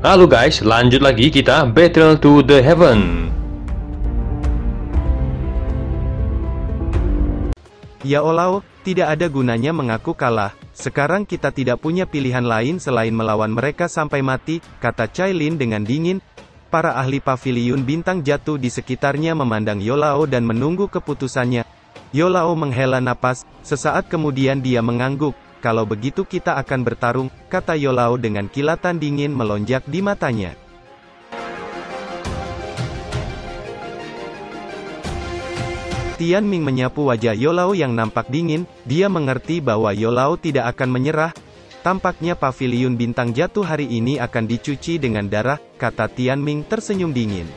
Halo guys, lanjut lagi kita Battle to the Heaven. Ya Allah, tidak ada gunanya mengaku kalah. Sekarang kita tidak punya pilihan lain selain melawan mereka sampai mati, kata Cailin dengan dingin. Para ahli paviliun bintang jatuh di sekitarnya memandang Yolao dan menunggu keputusannya. Yolao menghela napas, sesaat kemudian dia mengangguk. Kalau begitu kita akan bertarung, kata Yolao dengan kilatan dingin melonjak di matanya. Tianming menyapu wajah Yolao yang nampak dingin, dia mengerti bahwa Yolao tidak akan menyerah. Tampaknya paviliun bintang jatuh hari ini akan dicuci dengan darah, kata Tianming tersenyum dingin.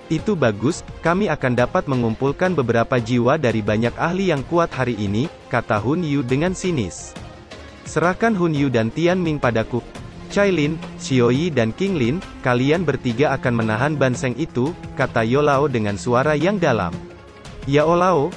Itu bagus, kami akan dapat mengumpulkan beberapa jiwa dari banyak ahli yang kuat hari ini, kata Hun Yu dengan sinis. Serahkan Hun Yu dan Tianming padaku. Cailin, Xiaoyi dan King Lin, kalian bertiga akan menahan banseng itu, kata Yolao dengan suara yang dalam. Ya Olao,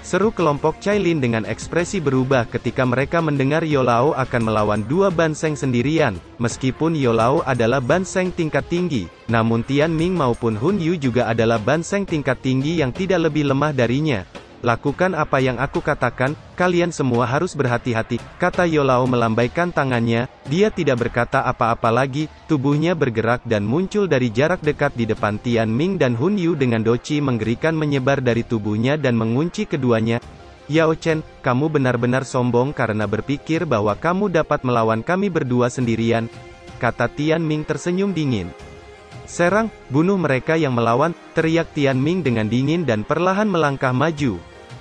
seru kelompok Cailin dengan ekspresi berubah ketika mereka mendengar Yolao akan melawan dua banseng sendirian. Meskipun Yolao adalah banseng tingkat tinggi, namun Tianming maupun Hun Yu juga adalah banseng tingkat tinggi yang tidak lebih lemah darinya. Lakukan apa yang aku katakan, kalian semua harus berhati-hati, kata Yolao melambaikan tangannya. Dia tidak berkata apa-apa lagi, tubuhnya bergerak dan muncul dari jarak dekat di depan Tianming dan Hun Yu dengan doci mengerikan menyebar dari tubuhnya dan mengunci keduanya. Yao Chen, kamu benar-benar sombong karena berpikir bahwa kamu dapat melawan kami berdua sendirian, kata Tianming tersenyum dingin. Serang, bunuh mereka yang melawan, teriak Tianming dengan dingin dan perlahan melangkah maju.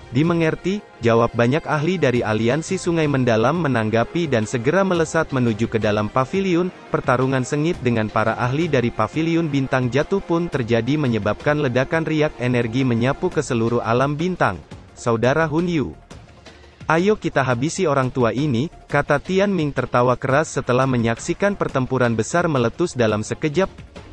Dimengerti, jawab banyak ahli dari aliansi Sungai Mendalam menanggapi dan segera melesat menuju ke dalam paviliun. Pertarungan sengit dengan para ahli dari paviliun bintang jatuh pun terjadi menyebabkan ledakan riak energi menyapu ke seluruh alam bintang. Saudara Hun Yu, ayo kita habisi orang tua ini, kata Tianming tertawa keras setelah menyaksikan pertempuran besar meletus dalam sekejap.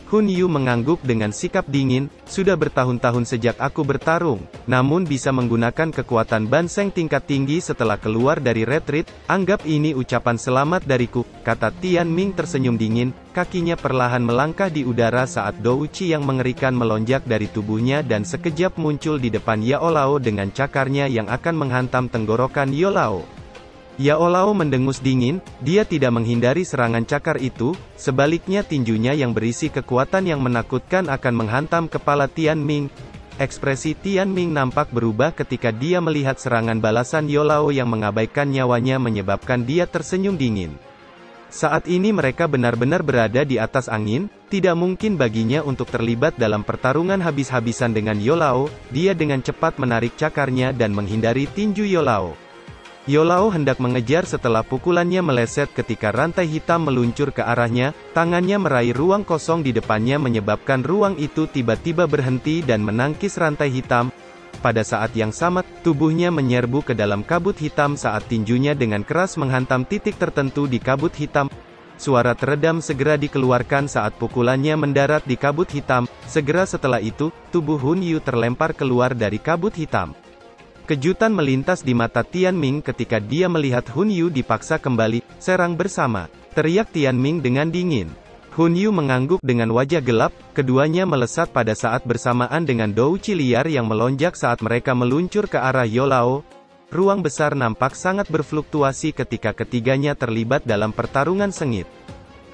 Hun Yu mengangguk dengan sikap dingin, sudah bertahun-tahun sejak aku bertarung, namun bisa menggunakan kekuatan banseng tingkat tinggi setelah keluar dari retreat, anggap ini ucapan selamat dariku, kata Tianming tersenyum dingin, kakinya perlahan melangkah di udara saat douci yang mengerikan melonjak dari tubuhnya dan sekejap muncul di depan Yao Lao dengan cakarnya yang akan menghantam tenggorokan Yolao. Yao Lao mendengus dingin, dia tidak menghindari serangan cakar itu, sebaliknya tinjunya yang berisi kekuatan yang menakutkan akan menghantam kepala Tianming. Ekspresi Tianming nampak berubah ketika dia melihat serangan balasan Yao Lao yang mengabaikan nyawanya menyebabkan dia tersenyum dingin. Saat ini mereka benar-benar berada di atas angin, tidak mungkin baginya untuk terlibat dalam pertarungan habis-habisan dengan Yao Lao. Dia dengan cepat menarik cakarnya dan menghindari tinju Yao Lao. Yolao hendak mengejar setelah pukulannya meleset ketika rantai hitam meluncur ke arahnya, tangannya meraih ruang kosong di depannya menyebabkan ruang itu tiba-tiba berhenti dan menangkis rantai hitam. Pada saat yang sama, tubuhnya menyerbu ke dalam kabut hitam saat tinjunya dengan keras menghantam titik tertentu di kabut hitam. Suara teredam segera dikeluarkan saat pukulannya mendarat di kabut hitam. Segera setelah itu, tubuh Hun Yu terlempar keluar dari kabut hitam. Kejutan melintas di mata Tianming ketika dia melihat Hun Yu dipaksa kembali, serang bersama, teriak Tianming dengan dingin. Hun Yu mengangguk dengan wajah gelap, keduanya melesat pada saat bersamaan dengan douci liar yang melonjak saat mereka meluncur ke arah Yao Lao. Ruang besar nampak sangat berfluktuasi ketika ketiganya terlibat dalam pertarungan sengit.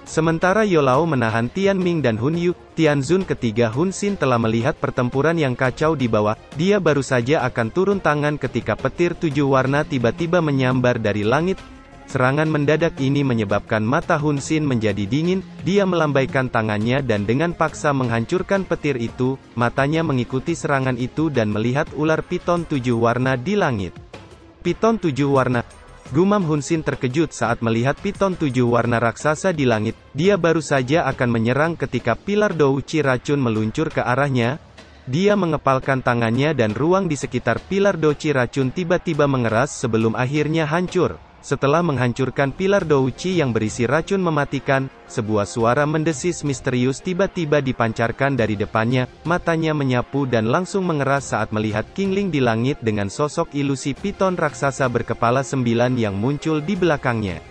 Sementara Yao Lao menahan Tianming dan Hun Yu, Tianzun ketiga Hun Xin telah melihat pertempuran yang kacau di bawah. Dia baru saja akan turun tangan ketika petir 7 warna tiba-tiba menyambar dari langit. Serangan mendadak ini menyebabkan mata Hun Xin menjadi dingin, dia melambaikan tangannya dan dengan paksa menghancurkan petir itu, matanya mengikuti serangan itu dan melihat ular piton 7 warna di langit. Piton 7 warna. Gumam Hun Xin terkejut saat melihat piton 7 warna raksasa di langit. Dia baru saja akan menyerang ketika pilar douci racun meluncur ke arahnya. Dia mengepalkan tangannya dan ruang di sekitar pilar douci racun tiba-tiba mengeras sebelum akhirnya hancur. Setelah menghancurkan pilar douci yang berisi racun mematikan, sebuah suara mendesis misterius tiba-tiba dipancarkan dari depannya, matanya menyapu dan langsung mengeras saat melihat Kingling di langit dengan sosok ilusi piton raksasa berkepala 9 yang muncul di belakangnya.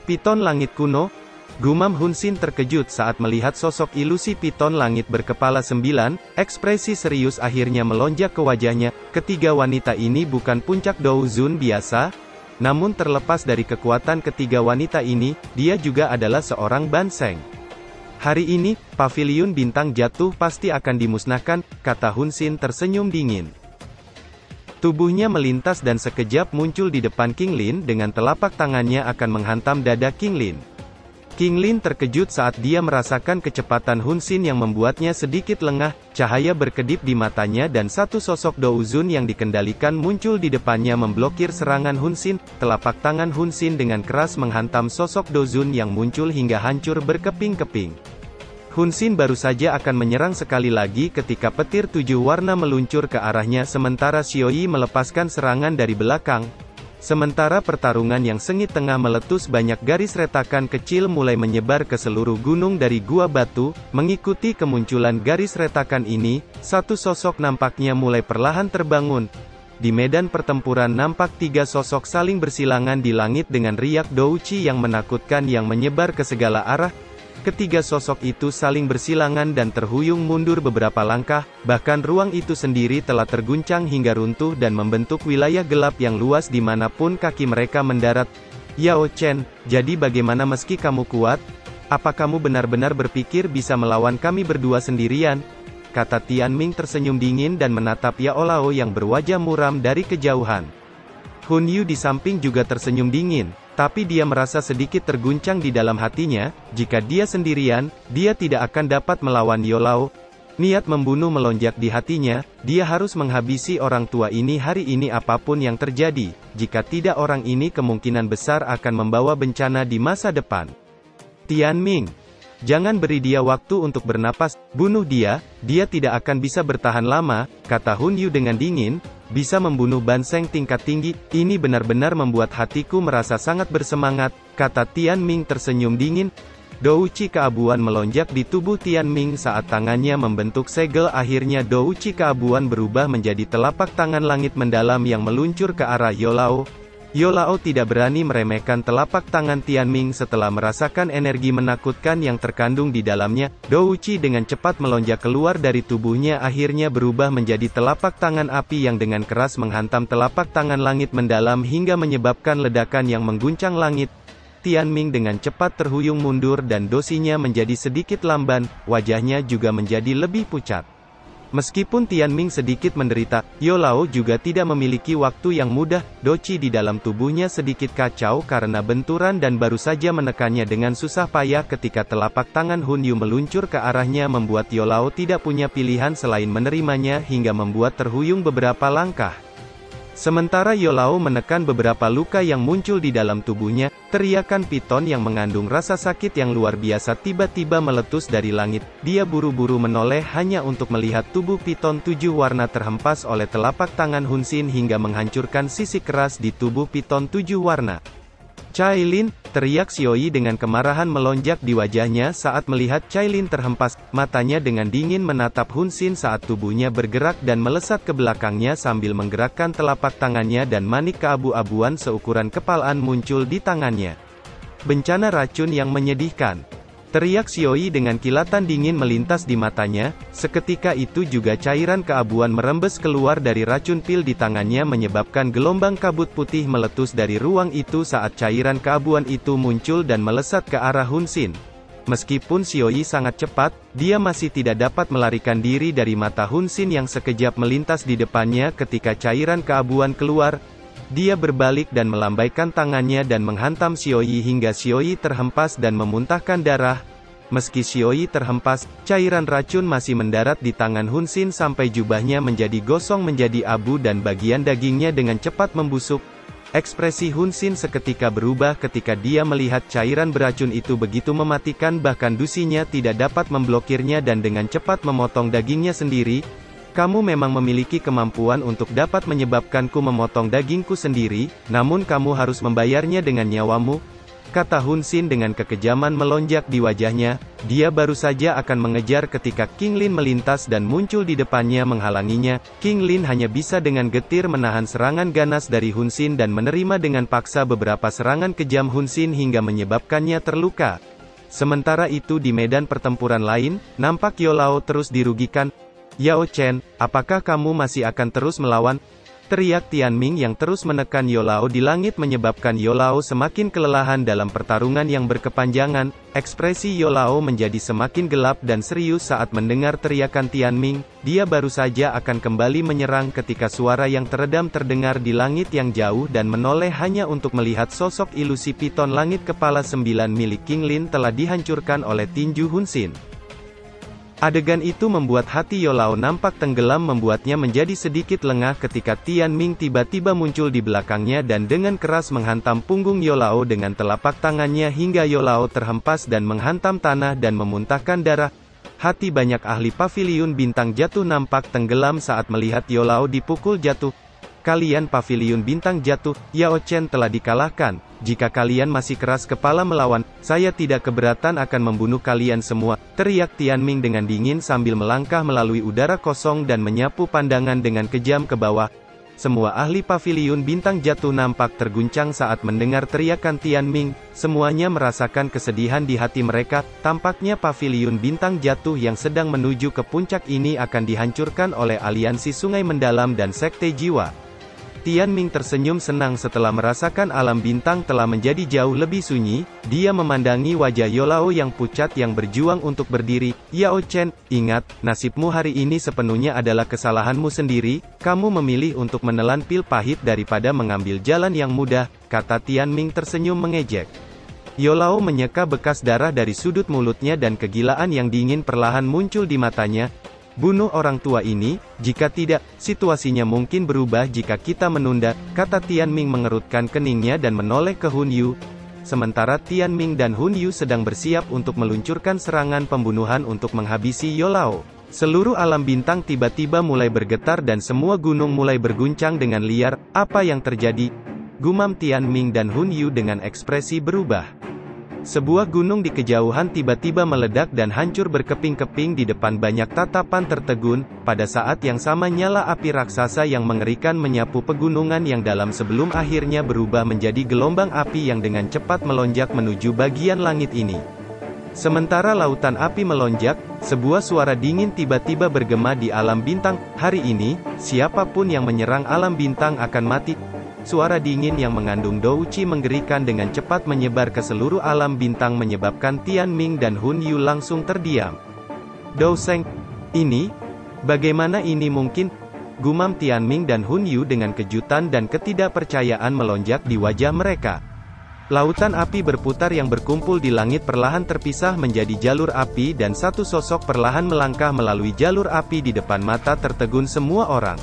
Piton langit kuno, Gumam Hun Sin terkejut saat melihat sosok ilusi piton langit berkepala 9, ekspresi serius akhirnya melonjak ke wajahnya. Ketiga wanita ini bukan puncak Dou Zun biasa, namun terlepas dari kekuatan ketiga wanita ini, dia juga adalah seorang Banseng. Hari ini, paviliun bintang jatuh pasti akan dimusnahkan, kata Hun Sin tersenyum dingin. Tubuhnya melintas dan sekejap muncul di depan King Lin dengan telapak tangannya akan menghantam dada King Lin. King Lin terkejut saat dia merasakan kecepatan Hun Sin yang membuatnya sedikit lengah, cahaya berkedip di matanya dan satu sosok Dou Zun yang dikendalikan muncul di depannya memblokir serangan Hun Sin. Telapak tangan Hun Sin dengan keras menghantam sosok Dou Zun yang muncul hingga hancur berkeping-keping. Hun Sin baru saja akan menyerang sekali lagi ketika petir 7 warna meluncur ke arahnya sementara Xiao Yi melepaskan serangan dari belakang. Sementara pertarungan yang sengit tengah meletus, banyak garis retakan kecil mulai menyebar ke seluruh gunung dari gua batu. Mengikuti kemunculan garis retakan ini, satu sosok nampaknya mulai perlahan terbangun. Di medan pertempuran nampak tiga sosok saling bersilangan di langit dengan riak douci yang menakutkan yang menyebar ke segala arah. Ketiga sosok itu saling bersilangan dan terhuyung mundur beberapa langkah, bahkan ruang itu sendiri telah terguncang hingga runtuh dan membentuk wilayah gelap yang luas dimanapun kaki mereka mendarat. Yao Chen, jadi bagaimana meski kamu kuat? Apa kamu benar-benar berpikir bisa melawan kami berdua sendirian? Kata Tian Ming tersenyum dingin dan menatap Yao Lao yang berwajah muram dari kejauhan. Hun Yu di samping juga tersenyum dingin. Tapi dia merasa sedikit terguncang di dalam hatinya, jika dia sendirian, dia tidak akan dapat melawan Yao Lao. Niat membunuh melonjak di hatinya, dia harus menghabisi orang tua ini hari ini apapun yang terjadi, jika tidak orang ini kemungkinan besar akan membawa bencana di masa depan. Tian Ming, jangan beri dia waktu untuk bernapas, bunuh dia tidak akan bisa bertahan lama, kata Hun Yu dengan dingin. Bisa membunuh Banseng tingkat tinggi, ini benar-benar membuat hatiku merasa sangat bersemangat, kata Tian Ming tersenyum dingin. Douci keabuan melonjak di tubuh Tian Ming saat tangannya membentuk segel. Akhirnya douci keabuan berubah menjadi telapak tangan langit mendalam yang meluncur ke arah Yao Lao. Yao Lao tidak berani meremehkan telapak tangan Tian Ming setelah merasakan energi menakutkan yang terkandung di dalamnya. Douci dengan cepat melonjak keluar dari tubuhnya akhirnya berubah menjadi telapak tangan api yang dengan keras menghantam telapak tangan langit mendalam hingga menyebabkan ledakan yang mengguncang langit. Tian Ming dengan cepat terhuyung mundur dan dosinya menjadi sedikit lamban, wajahnya juga menjadi lebih pucat. Meskipun Tian Ming sedikit menderita, Yao Lao juga tidak memiliki waktu yang mudah. Doci di dalam tubuhnya sedikit kacau karena benturan dan baru saja menekannya dengan susah payah ketika telapak tangan Hun Yu meluncur ke arahnya membuat Yao Lao tidak punya pilihan selain menerimanya hingga membuat terhuyung beberapa langkah. Sementara Yao Lao menekan beberapa luka yang muncul di dalam tubuhnya, teriakan piton yang mengandung rasa sakit yang luar biasa tiba-tiba meletus dari langit. Dia buru-buru menoleh hanya untuk melihat tubuh piton 7 warna terhempas oleh telapak tangan Hun Sin hingga menghancurkan sisi keras di tubuh piton 7 warna. Cailin, teriak Xiao Yi dengan kemarahan melonjak di wajahnya saat melihat Cailin terhempas. Matanya dengan dingin menatap Hun Sin saat tubuhnya bergerak dan melesat ke belakangnya sambil menggerakkan telapak tangannya dan manik keabu-abuan seukuran kepalan muncul di tangannya. Bencana racun yang menyedihkan. Teriak Xiao Yi dengan kilatan dingin melintas di matanya. Seketika itu juga cairan keabuan merembes keluar dari racun pil di tangannya menyebabkan gelombang kabut putih meletus dari ruang itu saat cairan keabuan itu muncul dan melesat ke arah Hun Sin. Meskipun Xiao Yi sangat cepat, dia masih tidak dapat melarikan diri dari mata Hun Sin yang sekejap melintas di depannya ketika cairan keabuan keluar. Dia berbalik dan melambaikan tangannya dan menghantam Xiao Yi hingga Xiao Yi terhempas dan memuntahkan darah. Meski Xiao Yi terhempas, cairan racun masih mendarat di tangan Hun Sin sampai jubahnya menjadi gosong menjadi abu dan bagian dagingnya dengan cepat membusuk. Ekspresi Hun Sin seketika berubah ketika dia melihat cairan beracun itu begitu mematikan, bahkan dusinya tidak dapat memblokirnya dan dengan cepat memotong dagingnya sendiri. Kamu memang memiliki kemampuan untuk dapat menyebabkanku memotong dagingku sendiri, namun kamu harus membayarnya dengan nyawamu, kata Hun Sin dengan kekejaman melonjak di wajahnya. Dia baru saja akan mengejar ketika King Lin melintas dan muncul di depannya menghalanginya. King Lin hanya bisa dengan getir menahan serangan ganas dari Hun Sin dan menerima dengan paksa beberapa serangan kejam Hun Sin hingga menyebabkannya terluka. Sementara itu di medan pertempuran lain, nampak Yolao terus dirugikan. "Yao Chen, apakah kamu masih akan terus melawan?" teriak Tianming yang terus menekan Yolao di langit menyebabkan Yolao semakin kelelahan dalam pertarungan yang berkepanjangan. Ekspresi Yolao menjadi semakin gelap dan serius saat mendengar teriakan Tianming. Dia baru saja akan kembali menyerang ketika suara yang teredam terdengar di langit yang jauh dan menoleh hanya untuk melihat sosok ilusi piton langit kepala 9 milik King Lin telah dihancurkan oleh tinju Hunsin. Adegan itu membuat hati Yolao nampak tenggelam membuatnya menjadi sedikit lengah ketika Tianming tiba-tiba muncul di belakangnya dan dengan keras menghantam punggung Yolao dengan telapak tangannya hingga Yolao terhempas dan menghantam tanah dan memuntahkan darah. Hati banyak ahli paviliun bintang jatuh nampak tenggelam saat melihat Yolao dipukul jatuh. "Kalian paviliun bintang jatuh, Yao Chen telah dikalahkan. Jika kalian masih keras kepala melawan, saya tidak keberatan akan membunuh kalian semua," teriak Tianming dengan dingin sambil melangkah melalui udara kosong dan menyapu pandangan dengan kejam ke bawah. Semua ahli paviliun bintang jatuh nampak terguncang saat mendengar teriakan Tianming. Semuanya merasakan kesedihan di hati mereka. Tampaknya paviliun bintang jatuh yang sedang menuju ke puncak ini akan dihancurkan oleh aliansi Sungai Mendalam dan Sekte Jiwa. Tianming tersenyum senang setelah merasakan alam bintang telah menjadi jauh lebih sunyi. Dia memandangi wajah Yolao yang pucat yang berjuang untuk berdiri. "Yao Chen, ingat, nasibmu hari ini sepenuhnya adalah kesalahanmu sendiri. Kamu memilih untuk menelan pil pahit daripada mengambil jalan yang mudah," kata Tianming tersenyum mengejek. Yolao menyeka bekas darah dari sudut mulutnya dan kegilaan yang dingin perlahan muncul di matanya. "Bunuh orang tua ini, jika tidak, situasinya mungkin berubah jika kita menunda," kata Tianming mengerutkan keningnya dan menoleh ke Hun Yu. Sementara Tianming dan Hun Yu sedang bersiap untuk meluncurkan serangan pembunuhan untuk menghabisi Yolao. Seluruh alam bintang tiba-tiba mulai bergetar dan semua gunung mulai berguncang dengan liar. "Apa yang terjadi?" gumam Tianming dan Hun Yu dengan ekspresi berubah. Sebuah gunung di kejauhan tiba-tiba meledak dan hancur berkeping-keping di depan banyak tatapan tertegun. Pada saat yang sama nyala api raksasa yang mengerikan menyapu pegunungan yang dalam sebelum akhirnya berubah menjadi gelombang api yang dengan cepat melonjak menuju bagian langit ini. Sementara lautan api melonjak, sebuah suara dingin tiba-tiba bergema di alam bintang. "Hari ini, siapapun yang menyerang alam bintang akan mati." Suara dingin yang mengandung douci menggerikan dengan cepat menyebar ke seluruh alam bintang menyebabkan Tianming dan Hun Yu langsung terdiam. "Dou Sheng, ini? Bagaimana ini mungkin?" gumam Tianming dan Hun Yu dengan kejutan dan ketidakpercayaan melonjak di wajah mereka. Lautan api berputar yang berkumpul di langit perlahan terpisah menjadi jalur api dan satu sosok perlahan melangkah melalui jalur api di depan mata tertegun semua orang.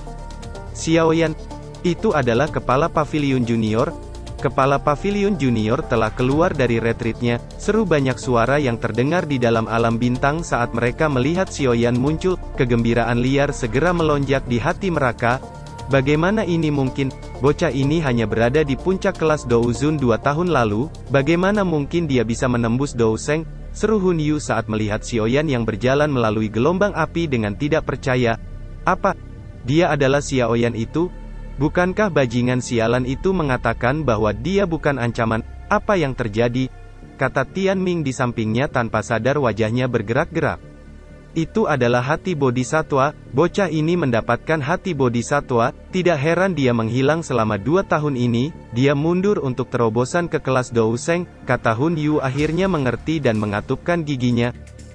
"Xiaoyan, itu adalah Kepala Paviliun Junior." Kepala Paviliun Junior telah keluar dari retreatnya. Seru banyak suara yang terdengar di dalam alam bintang saat mereka melihat Xiaoyan muncul. Kegembiraan liar segera melonjak di hati mereka. "Bagaimana ini mungkin? Bocah ini hanya berada di puncak kelas Douzun 2 tahun lalu. Bagaimana mungkin dia bisa menembus Dou Sheng?" seru Hun Yu saat melihat Xiaoyan yang berjalan melalui gelombang api dengan tidak percaya. "Apa? Dia adalah Xiaoyan itu? Bukankah bajingan sialan itu mengatakan bahwa dia bukan ancaman? Apa yang terjadi?" kata Tianming di sampingnya tanpa sadar wajahnya bergerak-gerak. "Itu adalah hati bodhisatwa. Bocah ini mendapatkan hati bodhisatwa. Tidak heran dia menghilang selama 2 tahun ini. Dia mundur untuk terobosan ke kelas Dou Sheng," kata Hun Yu akhirnya mengerti dan mengatupkan giginya.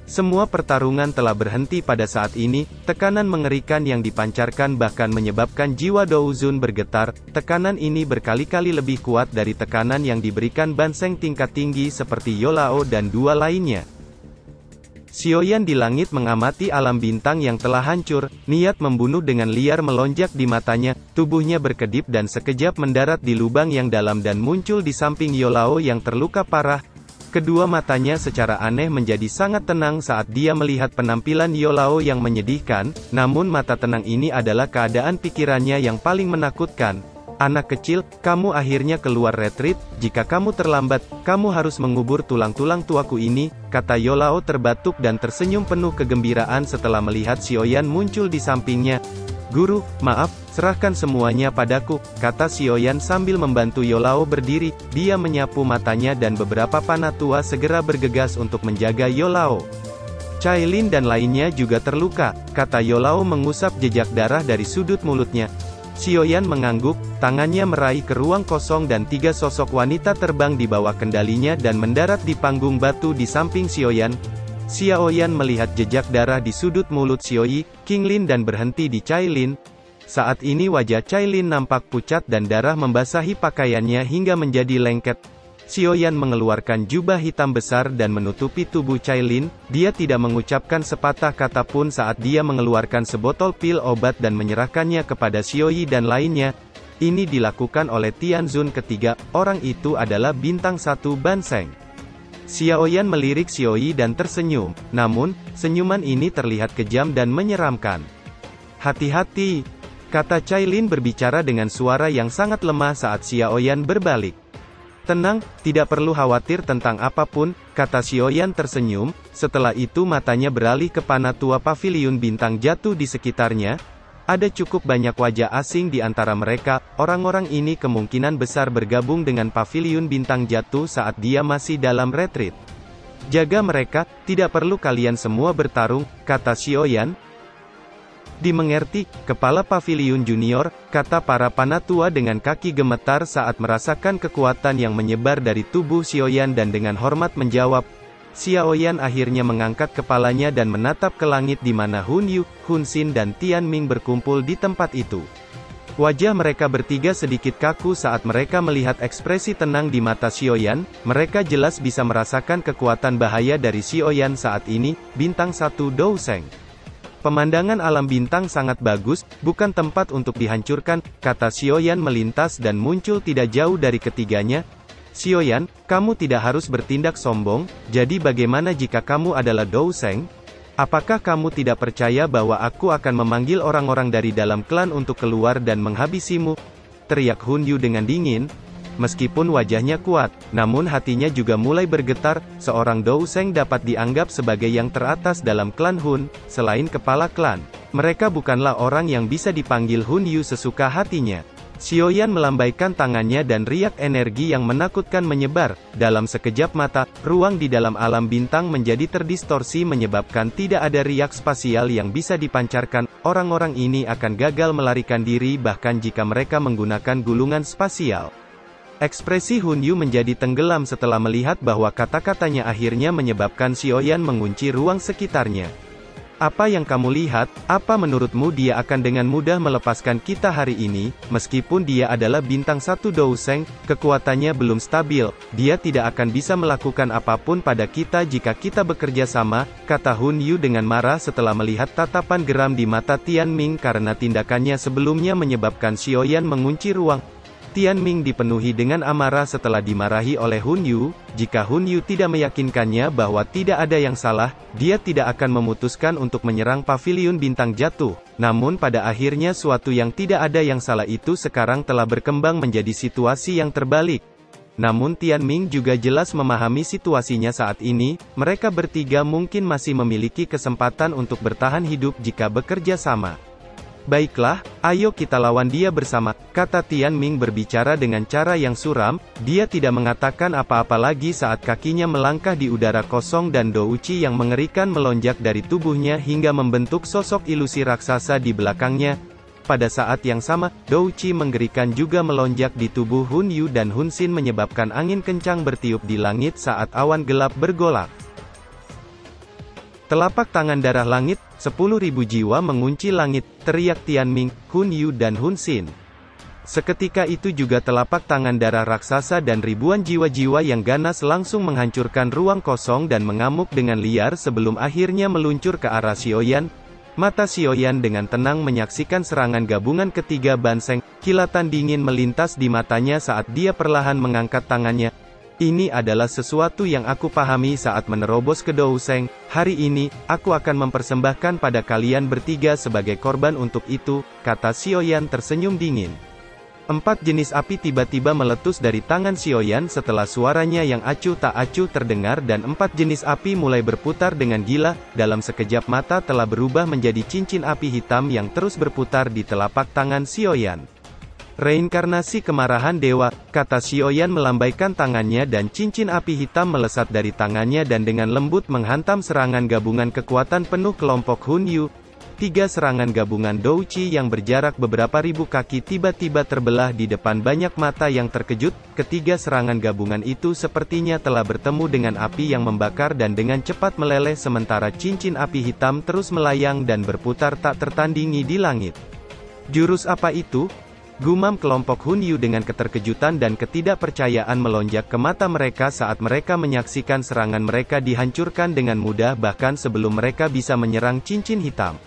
Semua pertarungan telah berhenti pada saat ini. Tekanan mengerikan yang dipancarkan bahkan menyebabkan jiwa Douzun bergetar. Tekanan ini berkali-kali lebih kuat dari tekanan yang diberikan Banseng tingkat tinggi seperti Yolao dan dua lainnya. Xiaoyan di langit mengamati alam bintang yang telah hancur. Niat membunuh dengan liar melonjak di matanya. Tubuhnya berkedip dan sekejap mendarat di lubang yang dalam dan muncul di samping Yolao yang terluka parah. Kedua matanya secara aneh menjadi sangat tenang saat dia melihat penampilan Yolao yang menyedihkan, namun mata tenang ini adalah keadaan pikirannya yang paling menakutkan. "Anak kecil, kamu akhirnya keluar retreat. Jika kamu terlambat, kamu harus mengubur tulang-tulang tuaku ini," kata Yolao terbatuk dan tersenyum penuh kegembiraan setelah melihat Xiaoyan muncul di sampingnya. Guru, maaf, serahkan semuanya padaku, kata Xiaoyan sambil membantu Youlao berdiri. Dia menyapu matanya dan beberapa panah tua segera bergegas untuk menjaga Youlao. Cailin dan lainnya juga terluka, kata Youlao mengusap jejak darah dari sudut mulutnya. Xiaoyan mengangguk, tangannya meraih ke ruang kosong dan 3 sosok wanita terbang di bawah kendalinya dan mendarat di panggung batu di samping Xiaoyan. Xiaoyan melihat jejak darah di sudut mulut Xiaoyi, Qinglin dan berhenti di Cailin. Saat ini wajah Cailin nampak pucat dan darah membasahi pakaiannya hingga menjadi lengket. Xiaoyan mengeluarkan jubah hitam besar dan menutupi tubuh Cailin. Dia tidak mengucapkan sepatah kata pun saat dia mengeluarkan sebotol pil obat dan menyerahkannya kepada Xiaoyi dan lainnya. Ini dilakukan oleh Tianzun ketiga, orang itu adalah bintang 1 Banseng. Xiaoyan melirik Xiaoyi dan tersenyum, namun, senyuman ini terlihat kejam dan menyeramkan. Hati-hati, kata Cailin berbicara dengan suara yang sangat lemah saat Xiaoyan berbalik. Tenang, tidak perlu khawatir tentang apapun, kata Xiaoyan tersenyum. Setelah itu matanya beralih ke panah tua paviliun bintang jatuh di sekitarnya. Ada cukup banyak wajah asing di antara mereka. Orang-orang ini kemungkinan besar bergabung dengan paviliun bintang jatuh saat dia masih dalam retreat. Jaga mereka, tidak perlu kalian semua bertarung, kata Xiaoyan. Dimengerti, kepala paviliun junior, kata para panatua dengan kaki gemetar saat merasakan kekuatan yang menyebar dari tubuh Xiaoyan dan dengan hormat menjawab. Xiaoyan akhirnya mengangkat kepalanya dan menatap ke langit di mana Hun Yu, Hun Xin dan Tian Ming berkumpul di tempat itu. Wajah mereka bertiga sedikit kaku saat mereka melihat ekspresi tenang di mata Xiaoyan. Mereka jelas bisa merasakan kekuatan bahaya dari Xiaoyan saat ini. Bintang 1 Douseng. Pemandangan alam bintang sangat bagus, bukan tempat untuk dihancurkan, kata Xiaoyan melintas dan muncul tidak jauh dari ketiganya. Xiaoyan, kamu tidak harus bertindak sombong, jadi bagaimana jika kamu adalah Douseng? Apakah kamu tidak percaya bahwa aku akan memanggil orang-orang dari dalam klan untuk keluar dan menghabisimu? Teriak Hun Yu dengan dingin. Meskipun wajahnya kuat, namun hatinya juga mulai bergetar. Seorang Douseng dapat dianggap sebagai yang teratas dalam klan Hun, selain kepala klan. Mereka bukanlah orang yang bisa dipanggil Hun Yu sesuka hatinya. Xiaoyan melambaikan tangannya dan riak energi yang menakutkan menyebar. Dalam sekejap mata, ruang di dalam alam bintang menjadi terdistorsi menyebabkan tidak ada riak spasial yang bisa dipancarkan. Orang-orang ini akan gagal melarikan diri bahkan jika mereka menggunakan gulungan spasial. Ekspresi Hun Yu menjadi tenggelam setelah melihat bahwa kata-katanya akhirnya menyebabkan Xiaoyan mengunci ruang sekitarnya. Apa yang kamu lihat? Apa menurutmu dia akan dengan mudah melepaskan kita hari ini? Meskipun dia adalah bintang 1 Douseng, kekuatannya belum stabil. Dia tidak akan bisa melakukan apapun pada kita jika kita bekerja sama, kata Hun Yu dengan marah setelah melihat tatapan geram di mata Tian Ming karena tindakannya sebelumnya menyebabkan Xiaoyan mengunci ruang. Tian Ming dipenuhi dengan amarah setelah dimarahi oleh Hun Yu. Jika Hun Yu tidak meyakinkannya bahwa tidak ada yang salah, dia tidak akan memutuskan untuk menyerang paviliun bintang jatuh. Namun pada akhirnya suatu yang tidak ada yang salah itu sekarang telah berkembang menjadi situasi yang terbalik. Namun Tian Ming juga jelas memahami situasinya saat ini. Mereka bertiga mungkin masih memiliki kesempatan untuk bertahan hidup jika bekerja sama. Baiklah, ayo kita lawan dia bersama, kata Tian Ming berbicara dengan cara yang suram. Dia tidak mengatakan apa-apa lagi saat kakinya melangkah di udara kosong dan Douci yang mengerikan melonjak dari tubuhnya hingga membentuk sosok ilusi raksasa di belakangnya. Pada saat yang sama, Douci mengerikan juga melonjak di tubuh Hun Yu dan Hun Xin menyebabkan angin kencang bertiup di langit saat awan gelap bergolak. Telapak tangan darah langit, 10.000 jiwa mengunci langit, teriak Tian Ming, Hun Yu dan Hun Xin. Seketika itu juga telapak tangan darah raksasa dan ribuan jiwa-jiwa yang ganas langsung menghancurkan ruang kosong dan mengamuk dengan liar sebelum akhirnya meluncur ke arah Xiaoyan. Mata Xiaoyan dengan tenang menyaksikan serangan gabungan ketiga Banseng. Kilatan dingin melintas di matanya saat dia perlahan mengangkat tangannya. Ini adalah sesuatu yang aku pahami saat menerobos ke Douseng. Hari ini, aku akan mempersembahkan pada kalian bertiga sebagai korban untuk itu, kata Xiaoyan tersenyum dingin. 4 jenis api tiba-tiba meletus dari tangan Xiaoyan setelah suaranya yang acuh tak acuh terdengar dan 4 jenis api mulai berputar dengan gila, dalam sekejap mata telah berubah menjadi cincin api hitam yang terus berputar di telapak tangan Xiaoyan. Reinkarnasi kemarahan dewa, kata Xiaoyan melambaikan tangannya dan cincin api hitam melesat dari tangannya dan dengan lembut menghantam serangan gabungan kekuatan penuh kelompok Hun Yu. 3 serangan gabungan Douqi yang berjarak beberapa ribu kaki tiba-tiba terbelah di depan banyak mata yang terkejut. Ketiga serangan gabungan itu sepertinya telah bertemu dengan api yang membakar dan dengan cepat meleleh sementara cincin api hitam terus melayang dan berputar tak tertandingi di langit. Jurus apa itu? Gumam kelompok Hun Yu dengan keterkejutan dan ketidakpercayaan melonjak ke mata mereka saat mereka menyaksikan serangan mereka dihancurkan dengan mudah bahkan sebelum mereka bisa menyerang cincin hitam.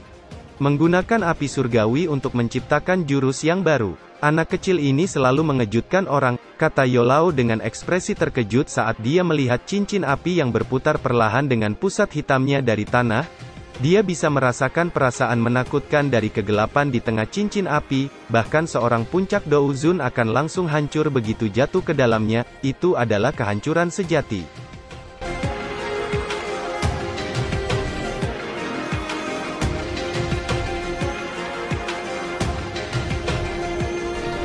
Menggunakan api surgawi untuk menciptakan jurus yang baru. Anak kecil ini selalu mengejutkan orang, kata Yolau dengan ekspresi terkejut saat dia melihat cincin api yang berputar perlahan dengan pusat hitamnya dari tanah. Dia bisa merasakan perasaan menakutkan dari kegelapan di tengah cincin api, bahkan seorang puncak Douzun akan langsung hancur begitu jatuh ke dalamnya. Itu adalah kehancuran sejati.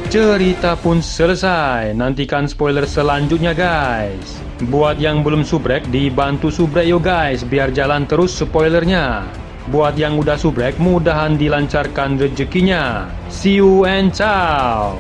Cerita pun selesai, nantikan spoiler selanjutnya guys. Buat yang belum subrek, dibantu subrek yo guys, biar jalan terus spoilernya. Buat yang udah subrek, mudahan dilancarkan rezekinya. See you and ciao.